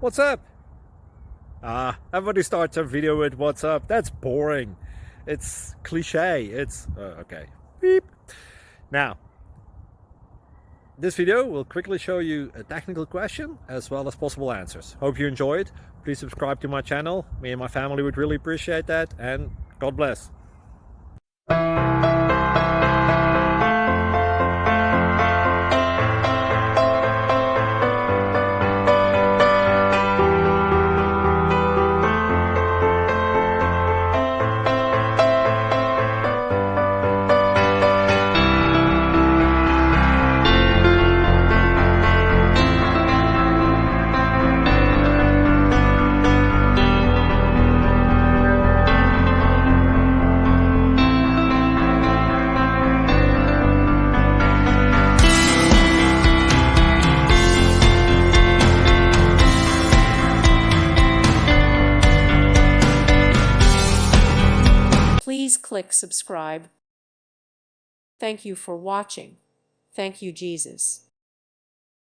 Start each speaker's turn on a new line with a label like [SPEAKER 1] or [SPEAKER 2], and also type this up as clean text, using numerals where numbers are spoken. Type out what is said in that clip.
[SPEAKER 1] What's up? Everybody starts a video with what's up. That's boring. It's cliche. It's okay. Beep. Now, this video will quickly show you a technical question as well as possible answers. Hope you enjoy it. Please subscribe to my channel. Me and my family would really appreciate that, and God bless.
[SPEAKER 2] Please click subscribe. Thank you for watching. Thank you, Jesus.